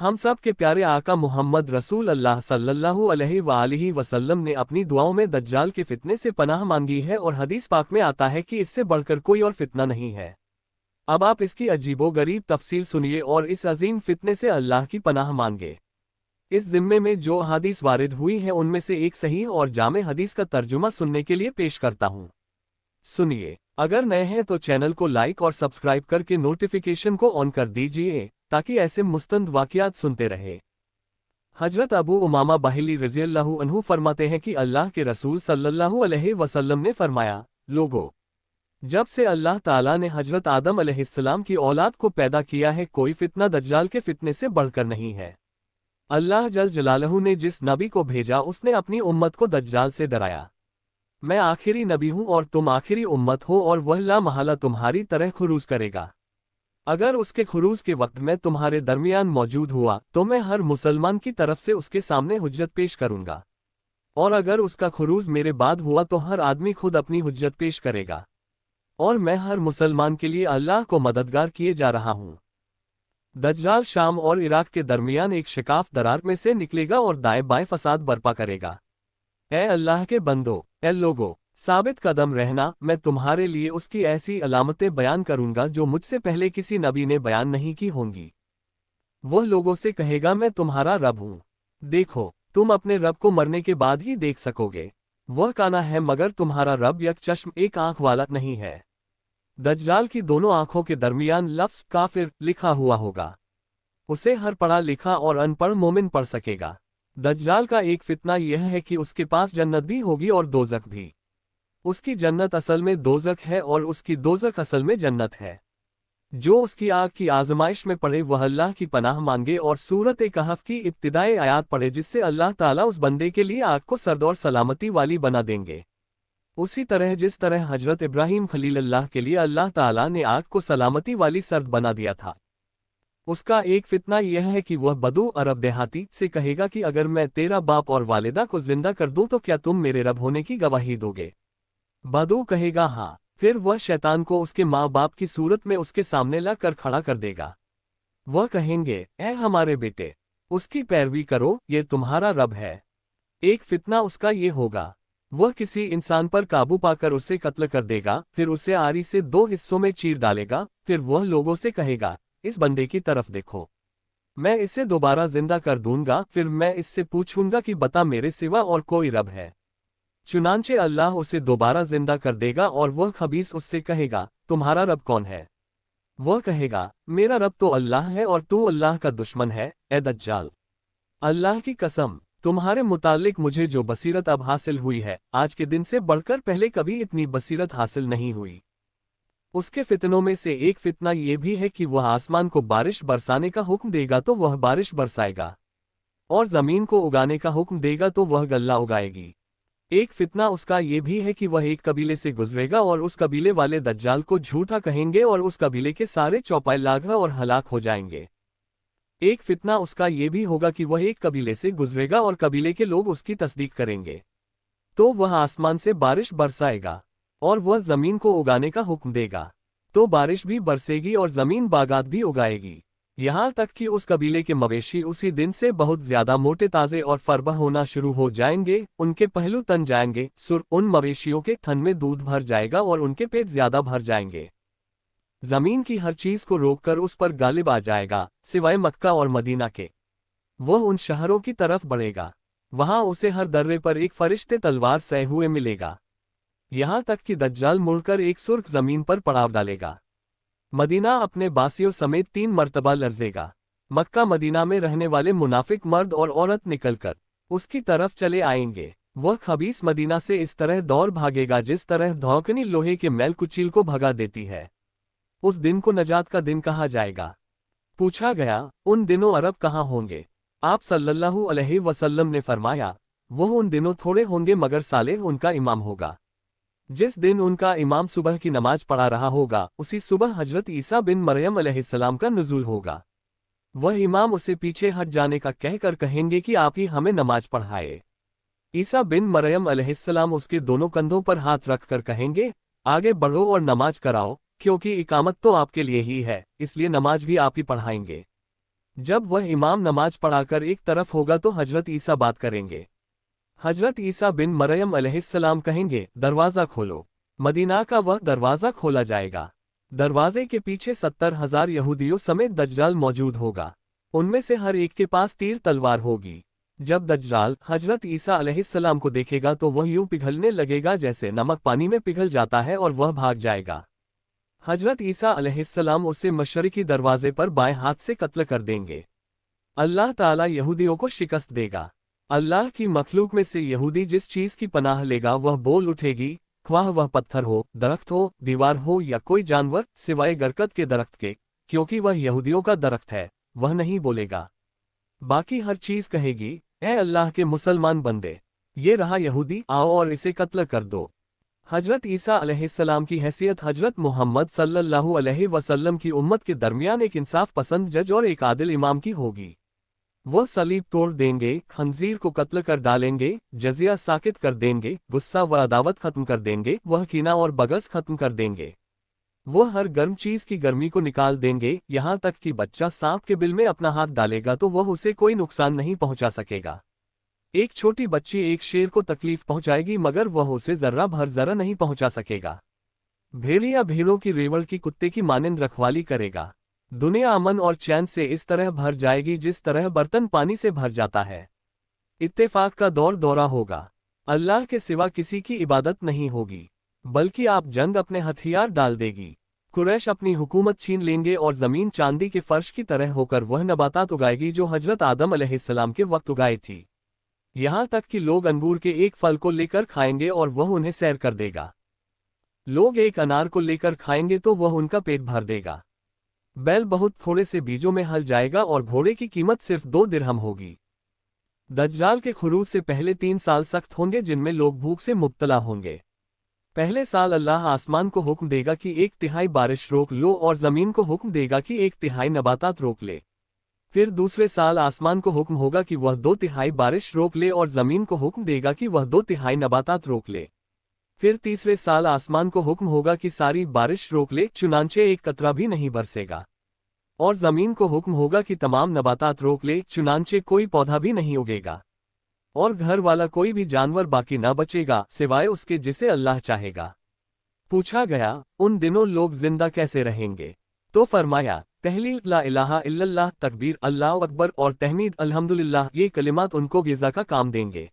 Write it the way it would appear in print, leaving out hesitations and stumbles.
हम सब के प्यारे आका मोहम्मद रसूल अल्लाह सल्लल्लाहु अलैहि वसल्लम ने अपनी दुआओं में दज्जाल के फितने से पनाह मांगी है और हदीस पाक में आता है कि इससे बढ़कर कोई और फितना नहीं है। अब आप इसकी अजीबोगरीब तफसील सुनिए और इस अजीम फितने से अल्लाह की पनाह मांगे। इस जिम्मे में जो हदीस वारिद हुई हैं उनमें से एक सही और जामे हदीस का तर्जुमा सुनने के लिए पेश करता हूँ। सुनिए। अगर नए हैं तो चैनल को लाइक और सब्सक्राइब करके नोटिफिकेशन को ऑन कर दीजिए ताकि ऐसे मुस्तंद वाक़ियात सुनते रहे। हजरत अबू उमामा बाहिली रज़ियल्लाहु अन्हु फरमाते हैं कि अल्लाह के रसूल सल्लल्लाहु अलैहि वसल्लम ने फरमाया, लोगों, जब से अल्लाह ताला ने हजरत आदम अलैहिस्सलाम की औलाद को पैदा किया है कोई फितना दज्जाल के फितने से बढ़कर नहीं है। अल्लाह जल जलालहू ने जिस नबी को भेजा उसने अपनी उम्मत को दज्जाल से डराया। मैं आखिरी नबी हूँ और तुम आखिरी उम्मत हो और वह ला महला तुम्हारी तरह खुरूज करेगा। अगर उसके खुरूज के वक्त में तुम्हारे दरमियान मौजूद हुआ तो मैं हर मुसलमान की तरफ से उसके सामने हुज्जत पेश करूंगा, और अगर उसका खुरूज मेरे बाद हुआ तो हर आदमी खुद अपनी हुज्जत पेश करेगा, और मैं हर मुसलमान के लिए अल्लाह को मददगार किए जा रहा हूँ। दज्जाल शाम और इराक के दरमियान एक शिकाफ दरार में से निकलेगा और दाएं बाएं फसाद बर्पा करेगा। ए अल्लाह के बंदो, ए लोगो, साबित कदम रहना, मैं तुम्हारे लिए उसकी ऐसी अलामतें बयान करूंगा जो मुझसे पहले किसी नबी ने बयान नहीं की होंगी। वह लोगों से कहेगा मैं तुम्हारा रब हूं, देखो तुम अपने रब को मरने के बाद ही देख सकोगे। वह काना है मगर तुम्हारा रब एक चश्म एक आंख वाला नहीं है। दज्जाल की दोनों आंखों के दरमियान लफ्ज़ काफिर लिखा हुआ होगा। उसे हर पढ़ा लिखा और अनपढ़ मोमिन पढ़ सकेगा। दज्जाल का एक फितना यह है कि उसके पास जन्नत भी होगी और दोज़ख भी। उसकी जन्नत असल में दोज़ख है और उसकी दोज़ख असल में जन्नत है। जो उसकी आग की आजमाइश में पड़े वह अल्लाह की पनाह मांगे और सूरत कहफ की इब्तिदाई आयात पढ़े जिससे अल्लाह ताला उस बंदे के लिए आग को सर्द और सलामती वाली बना देंगे। उसी तरह जिस तरह हजरत इब्राहीम खलीलुल्लाह के लिए अल्लाह ताला ने आग को सलामती वाली सर्द बना दिया था। उसका एक फितना यह है कि वह बदू अरब देहाती से कहेगा कि अगर मैं तेरा बाप और वालिदा को जिंदा कर दूं तो क्या तुम मेरे रब होने की गवाही दोगे? बदू कहेगा हाँ। फिर वह शैतान को उसके माँ बाप की सूरत में उसके सामने ला कर खड़ा कर देगा। वह कहेंगे, ए हमारे बेटे, उसकी पैरवी करो, ये तुम्हारा रब है। एक फितना उसका ये होगा, वह किसी इंसान पर काबू पाकर उसे कत्ल कर देगा, फिर उसे आरी से दो हिस्सों में चीर डालेगा। फिर वह लोगों से कहेगा, इस बंदे की तरफ देखो, मैं इसे दोबारा जिंदा कर दूंगा। फिर मैं इससे पूछूंगा कि बता मेरे सिवा और कोई रब है? चुनांचे अल्लाह उसे दोबारा जिंदा कर देगा और वह खबीस उससे कहेगा, तुम्हारा रब कौन है? वह कहेगा, मेरा रब तो अल्लाह है और तू अल्लाह का दुश्मन है, ए दज्जाल। अल्लाह की कसम, तुम्हारे मुतालिक मुझे जो बसीरत अब हासिल हुई है, आज के दिन से बढ़कर पहले कभी इतनी बसीरत हासिल नहीं हुई। उसके फितनों में से एक फितना ये भी है कि वह आसमान को बारिश बरसाने का हुक्म देगा तो वह बारिश बरसाएगा, और जमीन को उगाने का हुक्म देगा तो वह गल्ला उगाएगी। एक फितना उसका ये भी है कि वह एक कबीले से गुजरेगा और उस कबीले वाले दज्जाल को झूठा कहेंगे और उस कबीले के सारे चौपाई लागा और हलाक हो जाएंगे। एक फितना उसका ये भी होगा कि वह एक कबीले से गुजरेगा और कबीले के लोग उसकी तस्दीक करेंगे, तो वह आसमान से बारिश बरसाएगा और वह जमीन को उगाने का हुक्म देगा, तो बारिश भी बरसेगी और जमीन बागात भी उगाएगी। यहाँ तक कि उस कबीले के मवेशी उसी दिन से बहुत ज्यादा मोटे ताजे और फरबा होना शुरू हो जाएंगे, उनके पहलू तन जाएंगे, उन मवेशियों के थन में दूध भर जाएगा और उनके पेट ज्यादा भर जाएंगे। जमीन की हर चीज को रोककर उस पर गालिब आ जाएगा सिवाय मक्का और मदीना के। वह उन शहरों की तरफ बढ़ेगा, वहां उसे हर दर्रे पर एक फरिश्ते तलवार सहे हुए मिलेगा, यहाँ तक कि दज्जाल मुड़कर एक सुर्ख जमीन पर पड़ाव डालेगा। मदीना अपने बासियों समेत 3 मर्तबा लर्जेगा। मक्का मदीना में रहने वाले मुनाफिक मर्द और औरत निकलकर उसकी तरफ चले आएंगे। वह खबीस मदीना से इस तरह दौड़ भागेगा जिस तरह धौकनी लोहे के मैल कुचील को भगा देती है। उस दिन को नजात का दिन कहा जाएगा। पूछा गया, उन दिनों अरब कहाँ होंगे? आप सल्लल्लाहु अलैहि वसल्लम ने फरमाया, वह उन दिनों थोड़े होंगे मगर सालेह उनका इमाम होगा। जिस दिन उनका इमाम सुबह की नमाज पढ़ा रहा होगा उसी सुबह हजरत ईसा बिन मरियम अलैहिस्सलाम का नुज़ूल होगा। वह इमाम उसे पीछे हट जाने का कहकर कहेंगे कि आप ही हमें नमाज पढ़ाए। ईसा बिन मरियम अलैहिस्सलाम उसके दोनों कंधों पर हाथ रखकर कहेंगे, आगे बढ़ो और नमाज कराओ, क्योंकि इकामत तो आपके लिए ही है, इसलिए नमाज भी आप ही पढ़ाएंगे। जब वह इमाम नमाज पढ़ाकर एक तरफ होगा तो हजरत ईसा बात करेंगे। हजरत ईसा बिन मरियम अलैहिस्सलाम कहेंगे, दरवाज़ा खोलो। मदीना का वह दरवाज़ा खोला जाएगा। दरवाजे के पीछे 70,000 यहूदियों समेत दज्जाल मौजूद होगा। उनमें से हर एक के पास तीर तलवार होगी। जब दज्जाल हजरत ईसा अलैहिस्सलाम को देखेगा तो वह यूं पिघलने लगेगा जैसे नमक पानी में पिघल जाता है और वह भाग जाएगा। हजरत ईसा अलैहिस्सलाम उसे मशरिकी दरवाजे पर बाएं हाथ से कत्ल कर देंगे। अल्लाह ताला यहूदियों को शिकस्त देगा। अल्लाह की मखलूक में से यहूदी जिस चीज़ की पनाह लेगा वह बोल उठेगी, ख्वाह वह पत्थर हो, दरख्त हो, दीवार हो या कोई जानवर, सिवाय गरकत के दरख्त के, क्योंकि वह यहूदियों का दरख्त है, वह नहीं बोलेगा। बाकी हर चीज़ कहेगी, ए अल्लाह के मुसलमान बंदे, ये रहा यहूदी, आओ और इसे कत्ल कर दो। हजरत ईसा अलैहिस्सलाम की हैसियत हजरत मोहम्मद सल्लल्लाहु अलैहि वसल्लम की उम्मत के दरमियान एक इंसाफ पसंद जज और एक आदिल इमाम की होगी। वह सलीब तोड़ देंगे, खंजीर को कत्ल कर डालेंगे, जजिया साकित कर देंगे, गुस्सा व अदावत खत्म कर देंगे, वह कीना और बगस खत्म कर देंगे। वह हर गर्म चीज की गर्मी को निकाल देंगे, यहाँ तक कि बच्चा सांप के बिल में अपना हाथ डालेगा तो वह उसे कोई नुकसान नहीं पहुंचा सकेगा। एक छोटी बच्ची एक शेर को तकलीफ पहुंचाएगी मगर वह उसे जर्रा भर जरा नहीं पहुंचा सकेगा। भेड़िया भीड़ों की रेवड़ की कुत्ते की मानिंद रखवाली करेगा। दुनिया अमन और चैन से इस तरह भर जाएगी जिस तरह बर्तन पानी से भर जाता है। इत्तेफाक का दौरा होगा। अल्लाह के सिवा किसी की इबादत नहीं होगी, बल्कि आप जंग अपने हथियार डाल देगी। कुरैश अपनी हुकूमत छीन लेंगे और ज़मीन चांदी के फर्श की तरह होकर वह नबातात उगाएगी जो हजरत आदम अलैहिस्सलाम के वक्त उगाई थी। यहाँ तक कि लोग अंगूर के एक फल को लेकर खाएंगे और वह उन्हें सैर कर देगा। लोग एक अनार को लेकर खाएंगे तो वह उनका पेट भर देगा। बैल बहुत थोड़े से बीजों में हल जाएगा और घोड़े की कीमत सिर्फ 2 दिरहम होगी। दज्जाल के खुरूज से पहले 3 साल सख्त होंगे जिनमें लोग भूख से मुब्तला होंगे। पहले साल अल्लाह आसमान को हुक्म देगा कि 1/3 बारिश रोक लो और ज़मीन को हुक्म देगा कि 1/3 नबातात रोक ले। फिर दूसरे साल आसमान को हुक्म होगा कि वह 2/3 बारिश रोक ले और ज़मीन को हुक्म देगा कि वह 2/3 नबातात रोक ले। फिर तीसरे साल आसमान को हुक्म होगा कि सारी बारिश रोक ले, चुनांचे एक कतरा भी नहीं बरसेगा। और ज़मीन को हुक्म होगा कि तमाम नबातात रोक ले, चुनांचे कोई पौधा भी नहीं उगेगा। और घर वाला कोई भी जानवर बाकी न बचेगा सिवाय उसके जिसे अल्लाह चाहेगा। पूछा गया, उन दिनों लोग जिंदा कैसे रहेंगे? तो फरमाया, तहलील ला इलाहा इल्लल्लाह, तकबीर अल्लाह अकबर और तहमीद अल्हम्दुलिल्लाह, ये कलिमात उनको गिज़ा का काम देंगे।